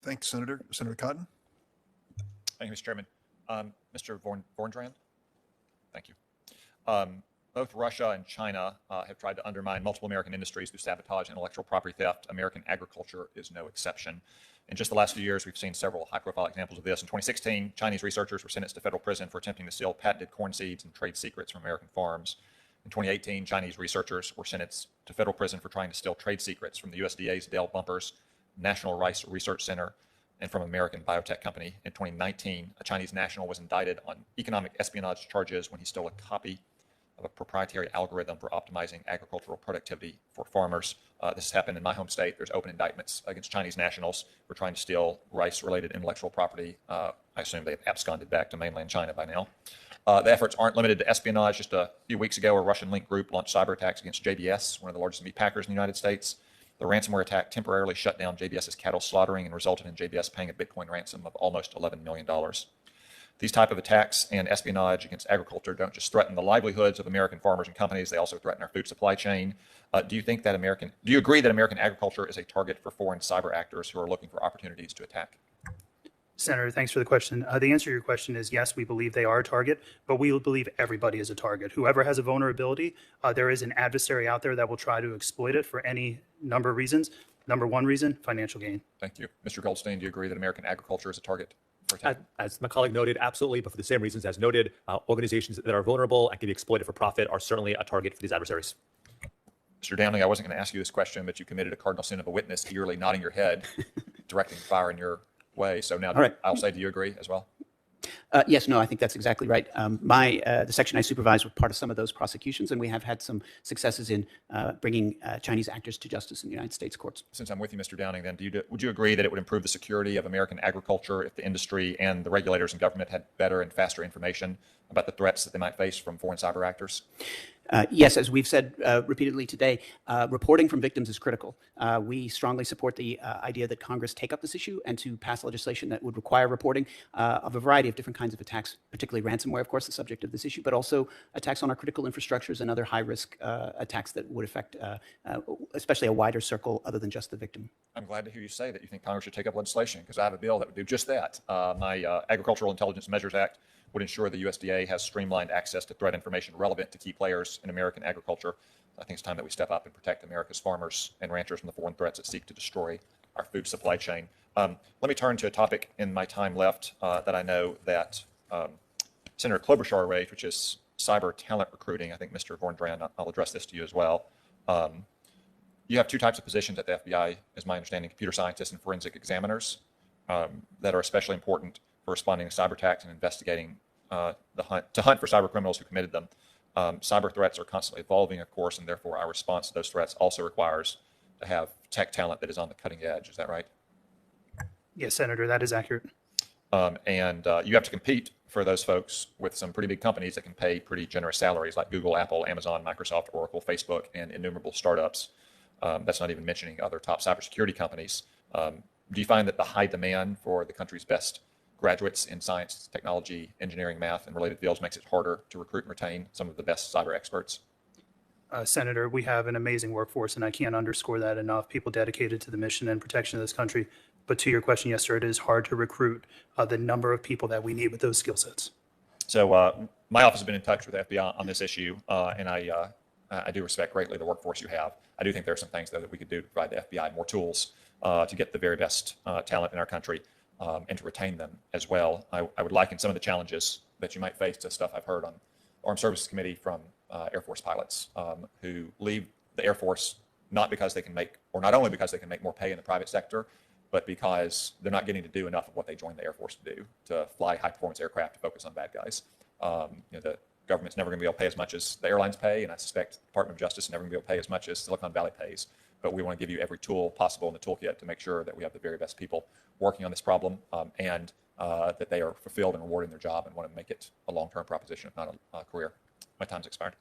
Thanks, Senator. Senator Cotton. Thank you, Mr. Chairman. Mr. Vorndrand, thank you. Both Russia and China have tried to undermine multiple American industries through sabotage and intellectual property theft. American agriculture is no exception. In just the last few years, we've seen several high-profile examples of this. In 2016, Chinese researchers were sentenced to federal prison for attempting to steal patented corn seeds and trade secrets from American farms. In 2018, Chinese researchers were sentenced to federal prison for trying to steal trade secrets from the USDA's Dell Bumpers National Rice Research Center and from an American biotech company. In 2019, a Chinese national was indicted on economic espionage charges when he stole a copy of a proprietary algorithm for optimizing agricultural productivity for farmers. This has happened in my home state. There's open indictments against Chinese nationals for trying to steal rice-related intellectual property. I assume they've absconded back to mainland China by now. The efforts aren't limited to espionage. Just a few weeks ago, a Russian-linked group launched cyber attacks against JBS, one of the largest meat packers in the United States. The ransomware attack temporarily shut down JBS's cattle slaughtering and resulted in JBS paying a Bitcoin ransom of almost $11 million. These type of attacks and espionage against agriculture don't just threaten the livelihoods of American farmers and companies, they also threaten our food supply chain. Do you agree that American agriculture is a target for foreign cyber actors who are looking for opportunities to attack? Senator, thanks for the question. The answer to your question is yes, we believe they are a target, but we believe everybody is a target. Whoever has a vulnerability, there is an adversary out there that will try to exploit it for any number of reasons. Number one reason, financial gain. Thank you. Mr. Goldstein, do you agree that American agriculture is a target for attack? As my colleague noted, absolutely, but for the same reasons as noted, organizations that are vulnerable and can be exploited for profit are certainly a target for these adversaries. Mr. Downing, I wasn't going to ask you this question, but you committed a cardinal sin of a witness, eagerly nodding your head, directing fire in your way. So now I'll say, do you agree as well? Yes, no, I think that's exactly right. The section I supervise was part of some of those prosecutions, and we have had some successes in bringing Chinese actors to justice in the United States courts. Since I'm with you, Mr. Downing, then would you agree that it would improve the security of American agriculture if the industry and the regulators and government had better and faster information about the threats that they might face from foreign cyber actors? Yes, as we've said repeatedly today, reporting from victims is critical. We strongly support the idea that Congress take up this issue and to pass legislation that would require reporting of a variety of different kinds of attacks, particularly ransomware, of course, the subject of this issue, but also attacks on our critical infrastructures and other high-risk attacks that would affect especially a wider circle other than just the victim. I'm glad to hear you say that you think Congress should take up legislation, because I have a bill that would do just that. My Agricultural Intelligence Measures Act would ensure the USDA has streamlined access to threat information relevant to key players in American agriculture. I think it's time that we step up and protect America's farmers and ranchers from the foreign threats that seek to destroy our food supply chain. Let me turn to a topic in my time left that I know that Senator Klobuchar raised, which is cyber talent recruiting. I think Mr. Vorndrand, I'll address this to you as well. You have two types of positions at the FBI, as my understanding, computer scientists and forensic examiners that are especially important for responding to cyber attacks and investigating to hunt for cyber criminals who committed them. Cyber threats are constantly evolving, of course, and therefore our response to those threats also requires to have tech talent that is on the cutting edge. Is that right? Yes, Senator, that is accurate. And you have to compete for those folks with some pretty big companies that can pay pretty generous salaries like Google, Apple, Amazon, Microsoft, Oracle, Facebook, and innumerable startups. That's not even mentioning other top cybersecurity companies. Do you find that the high demand for the country's best graduates in science, technology, engineering, math, and related fields makes it harder to recruit and retain some of the best cyber experts? Senator, we have an amazing workforce, and I can't underscore that enough. People dedicated to the mission and protection of this country. But to your question, yes, sir, it is hard to recruit the number of people that we need with those skill sets. So my office has been in touch with the FBI on this issue, and I do respect greatly the workforce you have. I do think there are some things, though, that we could do to provide the FBI more tools to get the very best talent in our country. And to retain them as well. I would liken some of the challenges that you might face to stuff I've heard on Armed Services Committee from Air Force pilots who leave the Air Force not because they can make, or not only because they can make more pay in the private sector, but because they're not getting to do enough of what they joined the Air Force to do, to fly high-performance aircraft to focus on bad guys. The government's never going to be able to pay as much as the airlines pay, and I suspect the Department of Justice is never going to be able to pay as much as Silicon Valley pays. But we want to give you every tool possible in the toolkit to make sure that we have the very best people working on this problem and that they are fulfilled and rewarded in their job and want to make it a long-term proposition, if not a career. My time's expired.